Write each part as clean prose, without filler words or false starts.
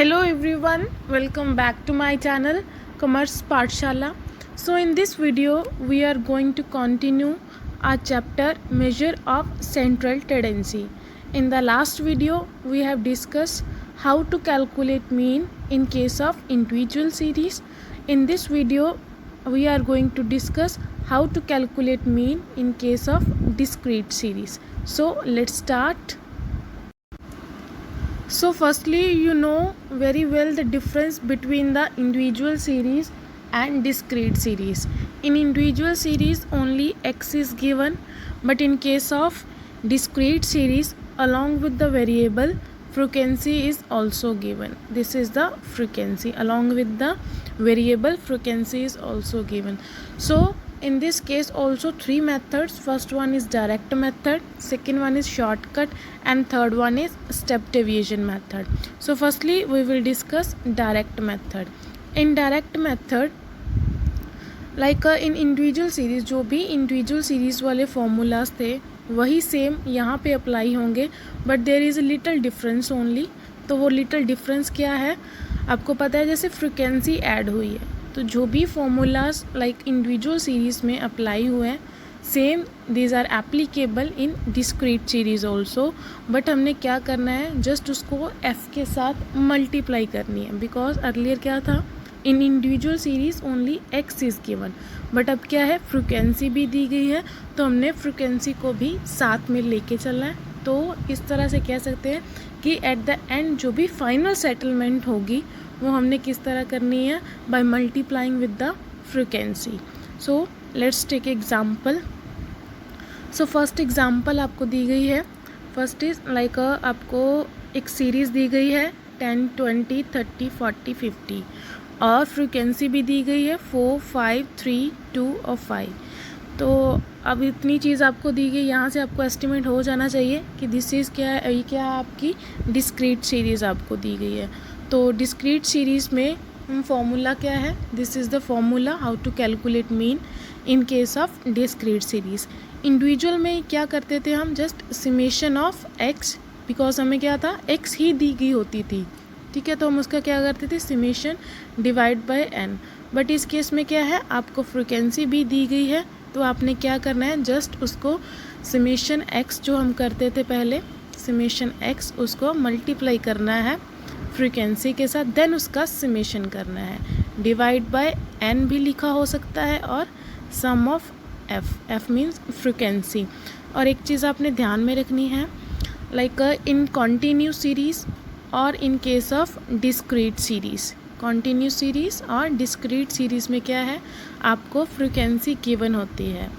Hello everyone, welcome back to my channel Commerce Pathshala. So in this video we are going to continue our chapter Measure of Central Tendency. In the last video we have discussed how to calculate mean in case of individual series. In this video we are going to discuss how to calculate mean in case of discrete series. So let's start. So firstly, you know very well the difference between the individual series and discrete series. In individual series only x is given, but in case of discrete series along with the variable frequency is also given. This is the frequency, along with the variable frequency is also given. So in this case also three methods. First one is direct method, second one is shortcut, and third one is step deviation method. So firstly we will discuss direct method. In direct method in individual series जो भी individual series वाले formulas थे वही same यहाँ पे apply होंगे, but there is a little difference only. तो वो लिटिल डिफरेंस क्या है आपको पता है, जैसे फ्रिक्वेंसी ऐड हुई है तो जो भी फॉर्मूलाज इंडिविजुअल सीरीज़ में अप्लाई हुए हैं same these are applicable in discrete series also. But हमने क्या करना है, जस्ट उसको एफ़ के साथ मल्टीप्लाई करनी है, बिकॉज अर्लियर क्या था, in individual series only X is given, but अब क्या है फ्रिक्वेंसी भी दी गई है तो हमने फ्रिक्वेंसी को भी साथ में लेके चलना है. तो इस तरह से कह सकते हैं कि एट द एंड जो भी फाइनल सेटलमेंट होगी वो हमने किस तरह करनी है, by multiplying with the frequency. So let's take example. So first example आपको दी गई है. फर्स्ट इज़ आपको एक सीरीज़ दी गई है 10, 20, 30, 40, 50 और फ्रिक्वेंसी भी दी गई है 4, 5, 3, 2 और 5. तो अब इतनी चीज़ आपको दी गई, यहाँ से आपको एस्टिमेट हो जाना चाहिए कि दिस इज़ क्या है, ये क्या आपकी डिस्क्रीट सीरीज़ आपको दी गई है. तो डिस्क्रीट सीरीज़ में फॉर्मूला क्या है, this is the formula how to calculate mean in case of discrete series. Individual में क्या करते थे हम, just summation of x, because हमें क्या था एक्स ही दी गई होती थी, ठीक है, तो हम उसका क्या करते थे summation divide by n. But इस केस में क्या है, आपको फ्रिक्वेंसी भी दी गई है तो आपने क्या करना है, जस्ट उसको समेशन एक्स जो हम करते थे पहले, समेशन एक्स उसको मल्टीप्लाई करना है फ्रिक्वेंसी के साथ, देन उसका समेशन करना है. डिवाइड बाय एन भी लिखा हो सकता है और sum of F, F means frequency. और एक चीज़ आपने ध्यान में रखनी है, इन कॉन्टीन्यू सीरीज़ और इन case of discrete series, continue series और डिस्क्रीट सीरीज़ में क्या है, आपको फ्रिक्वेंसी गिवन होती है.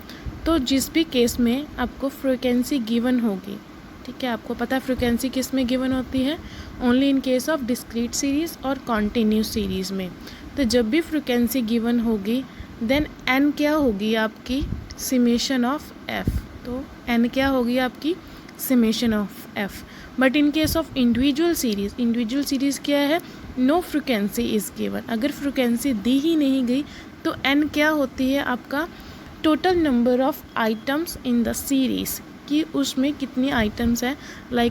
तो जिस भी केस में आपको फ्रिक्वेंसी गिवन होगी, ठीक है, आपको पता है फ्रिक्वेंसी किस में गिवन होती है, only in case of discrete series और कॉन्टीन्यू सीरीज़ में. तो जब भी फ्रिक्वेंसी गिवन होगी देन एन क्या होगी आपकी, समेशन ऑफ एफ. तो एन क्या होगी आपकी, summation of F. But in case of individual series, individual series क्या है, नो फ्रिक्वेंसी इज़ गिवन. अगर फ्रिक्वेंसी दी ही नहीं गई तो एन क्या होती है आपका total number of items in the series, कि उसमें कितनी आइटम्स हैं.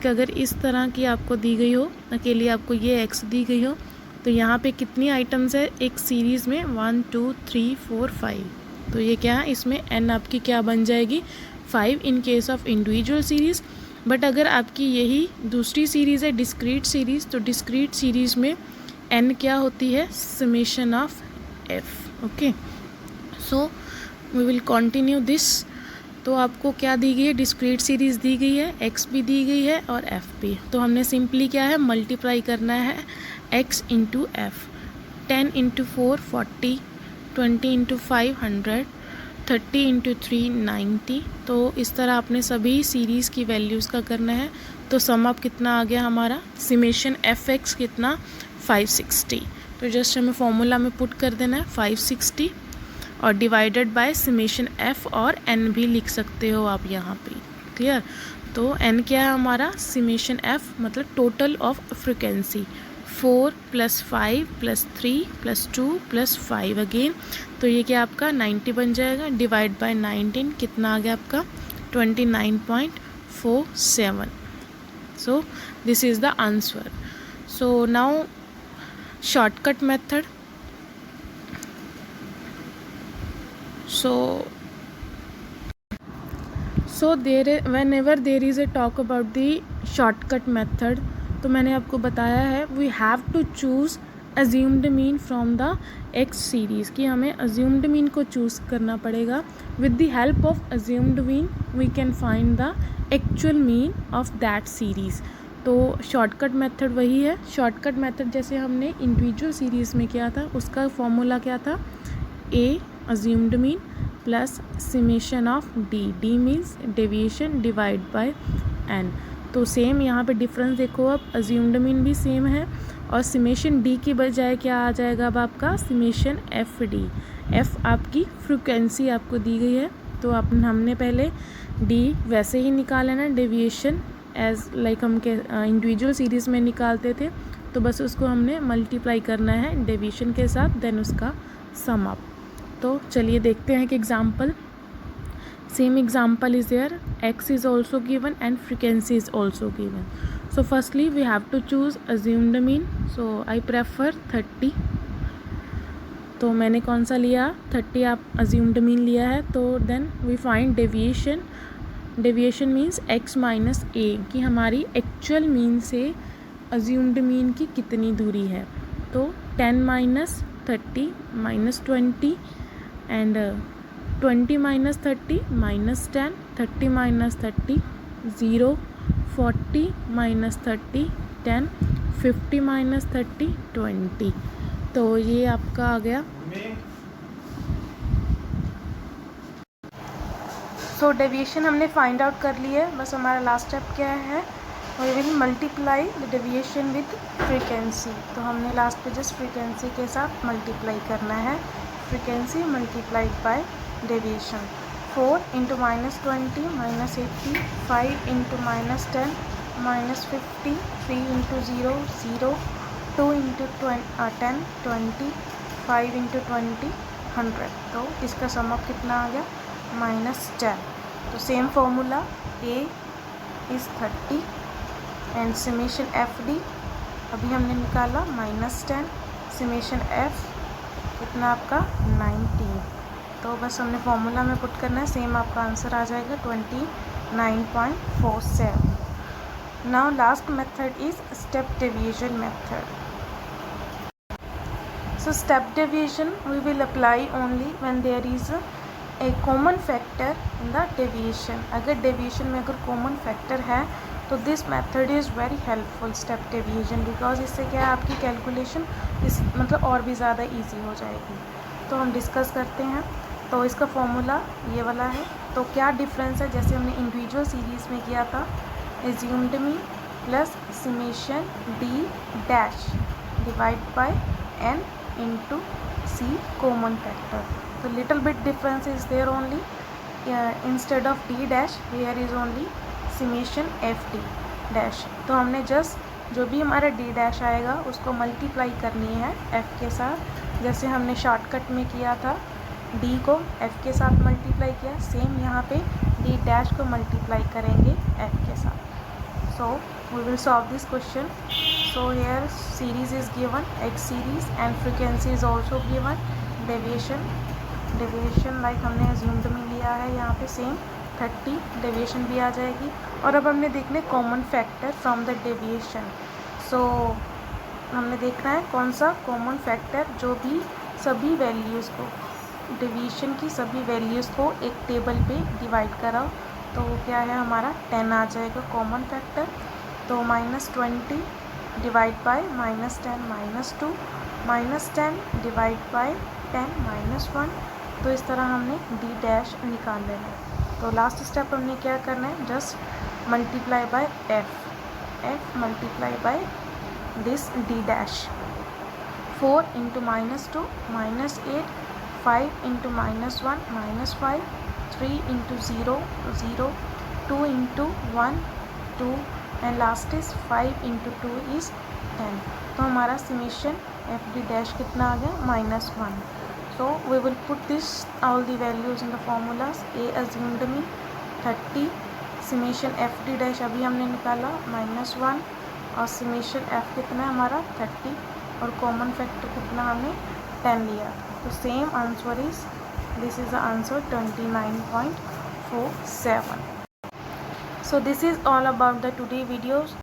अगर इस तरह की आपको दी गई हो, अकेली आपको ये एक्स दी गई हो, तो यहाँ पे कितनी आइटम्स है एक सीरीज़ में, 1, 2, 3, 4, 5. तो ये क्या है, इसमें एन आपकी क्या बन जाएगी, 5 in case of individual series. But अगर आपकी यही दूसरी सीरीज़ है डिस्क्रीट सीरीज़, तो डिस्क्रीट सीरीज़ में एन क्या होती है, summation of f. Okay, so we will continue this. तो आपको क्या दी गई है, डिस्क्रीट सीरीज़ दी गई है, एक्स भी दी गई है और एफ भी. तो हमने सिंपली क्या है, मल्टीप्लाई करना है x into F. 10 into 4 40, 20 into 5 100, 30 into 3 90. तो इस तरह आपने सभी सीरीज़ की वैल्यूज़ का करना है. तो सम अप कितना आ गया हमारा, समेशन एफ एक्स कितना 560. तो जस्ट हमें फॉर्मूला में पुट कर देना है 560 और डिवाइडेड बाय समेशन एफ, और एन भी लिख सकते हो आप यहाँ पे. क्लियर. तो एन क्या है हमारा, समेशन एफ मतलब टोटल ऑफ फ्रिक्वेंसी 4 + 5 + 3 + 2 + 5 अगेन. तो ये क्या आपका 90 बन जाएगा, डिवाइड बाय 19 कितना आ गया आपका 29.47. So this is the answer. So now shortcut method. So whenever there is a talk about the shortcut method, तो मैंने आपको बताया है we have to choose assumed mean from the x series, कि हमें assumed mean को choose करना पड़ेगा. with the help of assumed mean we can find the actual mean of that series. तो शॉर्टकट मेथड वही है. शॉर्टकट मेथड जैसे हमने इंडिविजुअल सीरीज़ में किया था, उसका फॉर्मूला क्या था? a assumed mean plus summation of D means deviation divide by n. तो सेम यहाँ पे डिफरेंस देखो, अब अज्यूम्ड मीन भी सेम है और समेशन डी की बजाय क्या आ जाएगा अब आपका समेशन एफ डी. एफ आपकी फ्रीक्वेंसी आपको दी गई है, तो हमने पहले डी वैसे ही निकाला ना, डेविएशन एज लाइक हम इंडिविजुअल सीरीज़ में निकालते थे, तो बस उसको हमने मल्टीप्लाई करना है डेविएशन के साथ, देन उसका सम अप. तो चलिए देखते हैं कि example. Same example is there, x is also given and frequency is also given. So firstly we have to choose assumed mean. So I prefer 30. तो मैंने कौन सा लिया? 30 आप अज्यूम्ड मीन लिया है. तो then we find deviation. Deviation means x minus A, कि हमारी एक्चुअल मीन से अज्यूम्ड मीन की कितनी दूरी है. तो 10 minus 30 minus 20 and 20 minus 30 minus 10, 30 minus 30 0, 40 minus 30 10, 50 minus 30 20. तो ये आपका आ गया. सो डेविएशन हमने फाइंड आउट कर ली है. बस हमारा लास्ट स्टेप क्या है? We will multiply the deviation with frequency. तो हमने लास्ट पे जस्ट फ्रीक्वेंसी के साथ मल्टीप्लाई करना है. Frequency multiplied by deviation. 4 into minus 20 minus 80, 5 into minus 10 minus 50, 3 into 0 0, 2 into 10 20, 5 into 20 100. तो इसका सम अप कितना आ गया? माइनस 10. तो same formula, a is 30 and summation F D अभी हमने निकाला माइनस 10, समेशन एफ कितना आपका 19. तो बस हमने फॉर्मूला में पुट करना है, सेम आपका आंसर आ जाएगा 29.47. Now last method is step deviation method. So step deviation we will apply only when there is a common factor in the deviation. अगर डेविएशन में अगर कॉमन फैक्टर है तो this method is very helpful, step deviation, because इससे क्या है आपकी calculation इस मतलब और भी ज़्यादा इजी हो जाएगी. तो हम डिस्कस करते हैं. तो इसका फॉर्मूला ये वाला है. तो क्या डिफरेंस है? जैसे हमने इंडिविजुअल सीरीज़ में किया था, assumed mean plus summation D dash divide by N into C common factor. तो little bit difference is there only. Instead of D dash here is only summation F D dash. तो हमने just जो भी हमारा D dash आएगा उसको multiply करनी है एफ के साथ. जैसे हमने शॉर्टकट में किया था, डी को एफ के साथ मल्टीप्लाई किया, सेम यहाँ पे डी डैश को मल्टीप्लाई करेंगे एफ के साथ. So we will solve this question. So here series is given, x series and frequency is also given. Deviation like हमने अज्यूम्ड में लिया है, यहाँ पे सेम 30 डेविएशन भी आ जाएगी. और अब हमने देखना common factor from the deviation. So हमने देखना है कौन सा कॉमन फैक्टर जो भी सभी वैल्यूज़ को, डेविएशन की सभी वैल्यूज़ को एक टेबल पे डिवाइड कराओ. तो वो क्या है हमारा 10 आ जाएगा कॉमन फैक्टर. तो minus 20 divide by minus 10 minus 2, minus 10 divide by 10 minus 1. तो इस तरह हमने डी डैश निकाल लेना है. तो लास्ट स्टेप हमने क्या करना है, just multiply by F multiply by this D dash. 4 into minus 2 minus 8, 5 into minus 1 minus 5, 3 into 0 0, 2 into 1 2 and last is 5 into 2 is 10. तो हमारा समेशन एफ डी डैश कितना आ गया? -1. So we will put this all the values in the formulas. A assumed mean 30, summation f d dash अभी हमने निकाला -1 और summation f कितना है हमारा 30 और कॉमन फैक्टर कितना हमने 10 लिया। तो same answer is this is the answer 29.47. So this is all about the today videos.